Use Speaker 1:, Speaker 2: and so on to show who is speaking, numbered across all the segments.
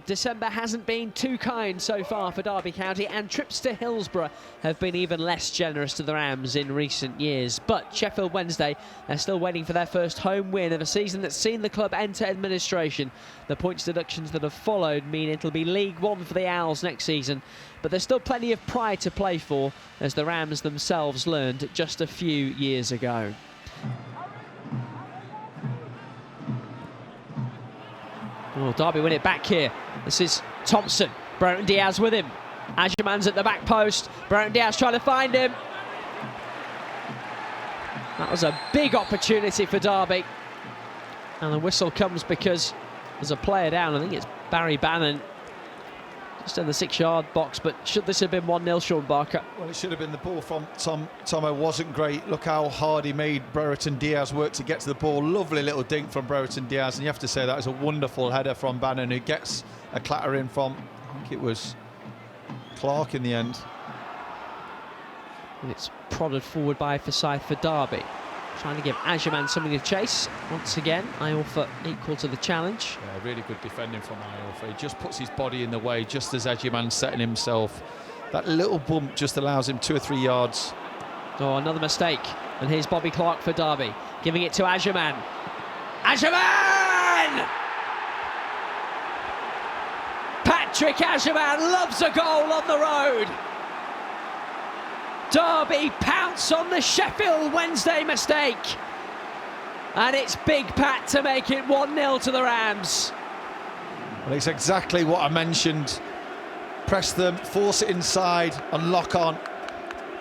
Speaker 1: December hasn't been too kind so far for Derby County, and trips to Hillsborough have been even less generous to the Rams in recent years. But Sheffield Wednesday are still waiting for their first home win of a season that's seen the club enter administration. The points deductions that have followed mean it'll be League One for the Owls next season, but there's still plenty of pride to play for, as the Rams themselves learned just a few years ago. Oh, Derby win it back here. This is Thompson. Brereton Diaz with him. Agerman's at the back post. Brereton Diaz trying to find him. That was a big opportunity for Derby. And the whistle comes because there's a player down. I think it's Barry Bannon. Just in the 6-yard box, but should this have been 1-0, Sean Barker?
Speaker 2: Well, it should have been. The ball from Tomo wasn't great. Look how hard he made Brereton Diaz work to get to the ball. Lovely little dink from Brereton Diaz, and you have to say that was a wonderful header from Bannon, who gets a clatter in from, I think it was Clark in the end.
Speaker 1: And it's prodded forward by Forsyth for Derby. Trying to give Agerman something to chase. Once again, Iorfa equal to the challenge.
Speaker 2: Yeah, really good defending from Iorfa. He just puts his body in the way just as Agerman's setting himself. That little bump just allows him 2 or 3 yards.
Speaker 1: Oh, another mistake. And here's Bobby Clark for Derby, giving it to Agerman. Agerman! Patrick Agerman loves a goal on the road. Derby pounce on the Sheffield Wednesday mistake. And it's Big Pat to make it 1-0 to the Rams.
Speaker 2: Well, it's exactly what I mentioned. Press them, force it inside and lock on.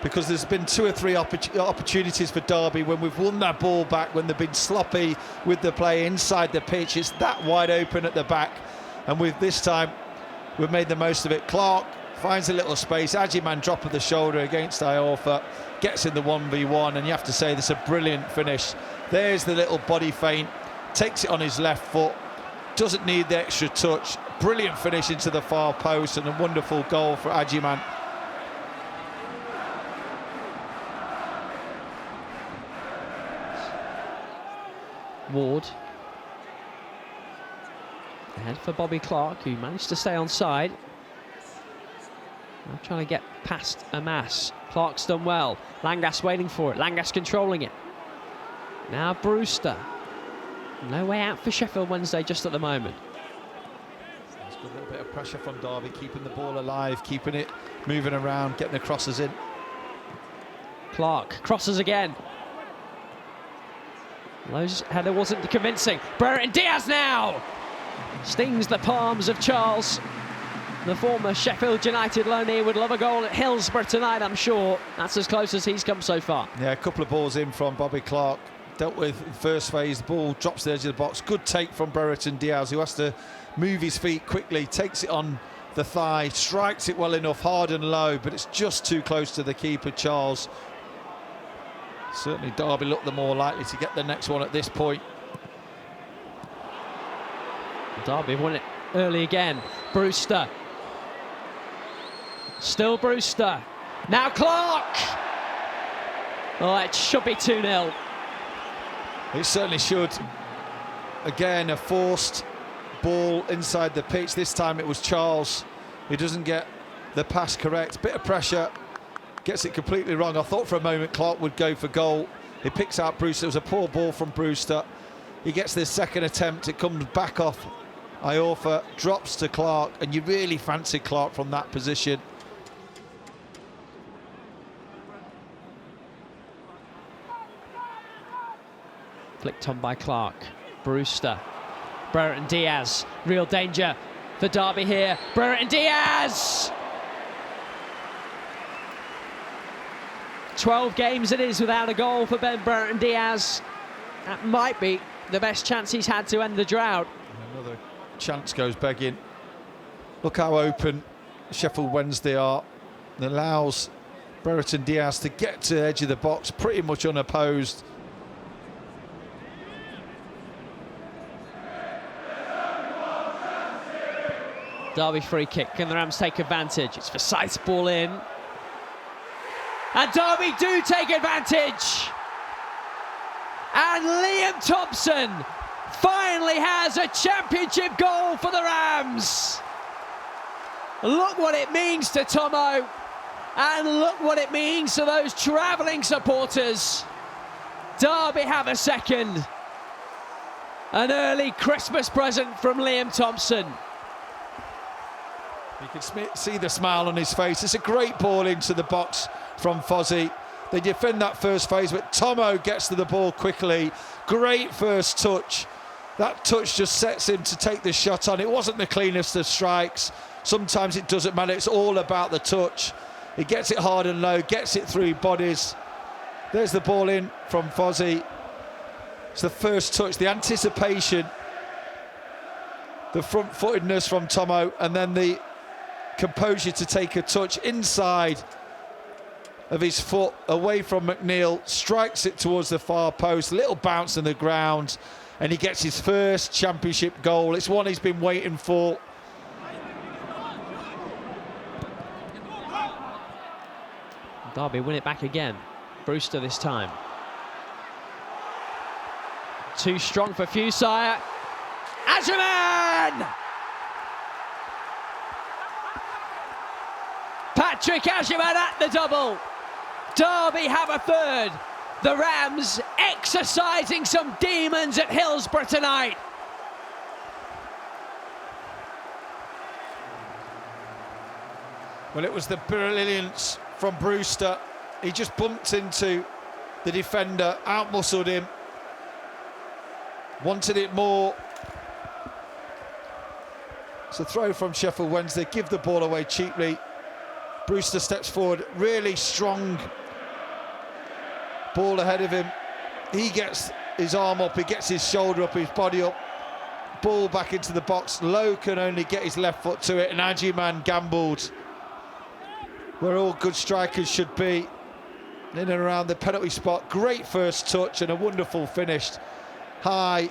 Speaker 2: Because there's been 2 or 3 opportunities for Derby when we've won that ball back, when they've been sloppy with the play inside the pitch. It's that wide open at the back. And with this time, we've made the most of it. Clark finds a little space. Agerman drop of the shoulder against Iorfa, gets in the 1v1, and you have to say this is a brilliant finish. There's the little body feint, takes it on his left foot, doesn't need the extra touch. Brilliant finish into the far post, and a wonderful goal for Agerman.
Speaker 1: Ward. Ahead for Bobby Clark, who managed to stay on side. Now trying to get past Amas. Clark's done well. Langas waiting for it. Langas controlling it. Now Brewster. No way out for Sheffield Wednesday just at the moment.
Speaker 2: There's a little bit of pressure from Derby, keeping the ball alive, keeping it moving around, getting the crosses in.
Speaker 1: Clark crosses again. Lowe's header wasn't convincing. Brereton Diaz now stings the palms of Charles. The former Sheffield United loanee would love a goal at Hillsborough tonight, I'm sure. That's as close as he's come so far.
Speaker 2: Yeah, a couple of balls in from Bobby Clark. Dealt with in first phase, the ball drops to the edge of the box. Good take from Brereton Diaz, who has to move his feet quickly, takes it on the thigh, strikes it well enough, hard and low, but it's just too close to the keeper, Charles. Certainly Derby look the more likely to get the next one at this point.
Speaker 1: Derby won it early again. Brewster. Still Brewster. Now Clark! Oh, it should be 2-0.
Speaker 2: It certainly should. Again, a forced ball inside the pitch. This time it was Charles who doesn't get the pass correct. Bit of pressure, gets it completely wrong. I thought for a moment Clark would go for goal. He picks out Brewster. It was a poor ball from Brewster. He gets this second attempt. It comes back off Iorfa, drops to Clark, and you really fancy Clark from that position.
Speaker 1: Flicked on by Clark. Brewster. Brereton Diaz. Real danger for Derby here. Brereton Diaz! 12 games it is without a goal for Ben Brereton Diaz. That might be the best chance he's had to end the drought.
Speaker 2: Another chance goes begging. Look how open Sheffield Wednesday are. It allows Brereton Diaz to get to the edge of the box pretty much unopposed.
Speaker 1: Derby free kick. Can the Rams take advantage? It's Forsyth's ball in. And Derby do take advantage. And Liam Thompson finally has a championship goal for the Rams. Look what it means to Tomo, and look what it means to those travelling supporters. Derby have a second. An early Christmas present from Liam Thompson.
Speaker 2: You can see the smile on his face. It's a great ball into the box from Fozzie. They defend that first phase, but Tomo gets to the ball quickly. Great first touch. That touch just sets him to take the shot on. It wasn't the cleanest of strikes. Sometimes it doesn't matter. It's all about the touch. He gets it hard and low, gets it through bodies. There's the ball in from Fozzie. It's the first touch, the anticipation, the front-footedness from Tomo, and then the composure to take a touch inside of his foot, away from McNeil, strikes it towards the far post, little bounce on the ground, and he gets his first championship goal. It's one he's been waiting for.
Speaker 1: Derby win it back again. Brewster this time. Too strong for Fusire. Agyemang! Patrick Agyemang at the double. Derby have a third. The Rams exercising some demons at Hillsborough tonight.
Speaker 2: Well, it was the brilliance from Brewster. He just bumped into the defender, outmuscled him, wanted it more. It's a throw from Sheffield Wednesday, give the ball away cheaply. Brewster steps forward, really strong ball ahead of him. He gets his arm up, he gets his shoulder up, his body up, ball back into the box. Lowe can only get his left foot to it, and Agyemang gambled where all good strikers should be, in and around the penalty spot. Great first touch and a wonderful finish, high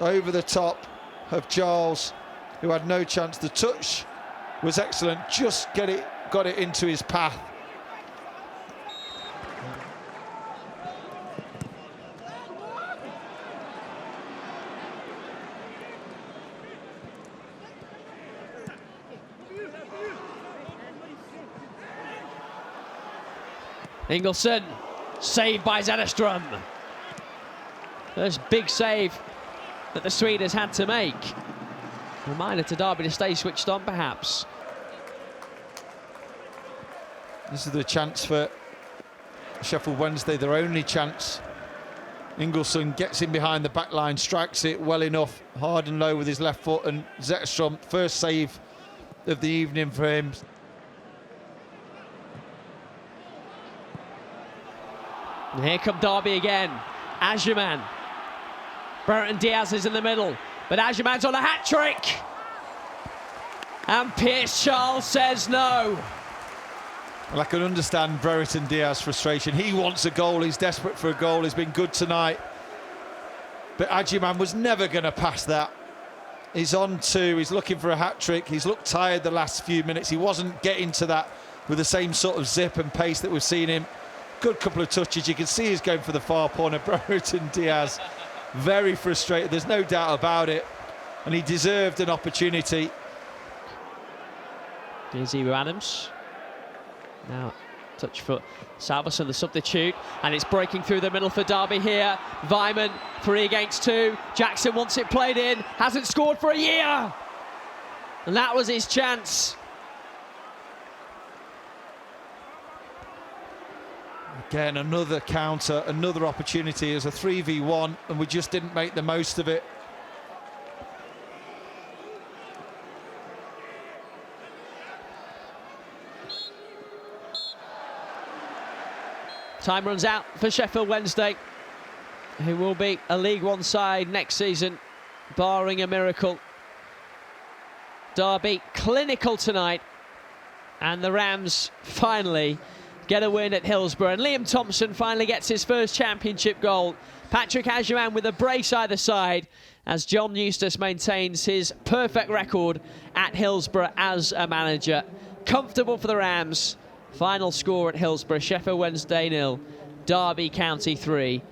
Speaker 2: over the top of Giles, who had no chance. The touch was excellent, just got it into his path.
Speaker 1: Ingelsson, saved by Zetterström. First big save that the Swede has had to make. Reminder to Derby to stay switched on, perhaps.
Speaker 2: This is the chance for Sheffield Wednesday, their only chance. Ingelsson gets in behind the back line, strikes it well enough, hard and low with his left foot, and Zetterström, first save of the evening for him.
Speaker 1: And here come Derby again. Agyemang. Brereton Diaz is in the middle, but Agyemang's on a hat-trick. And Pierce Charles says no.
Speaker 2: Well, I can understand Brereton Diaz's frustration. He wants a goal, he's desperate for a goal, he's been good tonight. But Agyemang was never going to pass that. He's on two, he's looking for a hat-trick. He's looked tired the last few minutes. He wasn't getting to that with the same sort of zip and pace that we've seen him. Good couple of touches. You can see he's going for the far corner. Brereton Diaz, very frustrated. There's no doubt about it. And he deserved an opportunity.
Speaker 1: Dizzy Adams. Now, touch foot. Salverson, the substitute. And it's breaking through the middle for Derby here. Vyman, 3 against 2. Jackson wants it played in. Hasn't scored for a year. And that was his chance.
Speaker 2: Again, another counter, another opportunity as a 3v1, and we just didn't make the most of it.
Speaker 1: Time runs out for Sheffield Wednesday, who will be a League One side next season, barring a miracle. Derby clinical tonight, and the Rams finally get a win at Hillsborough, and Liam Thompson finally gets his first championship goal. Patrick Agyemang with a brace either side, as John Eustace maintains his perfect record at Hillsborough as a manager. Comfortable for the Rams. Final score at Hillsborough, Sheffield Wednesday 0, Derby County 3.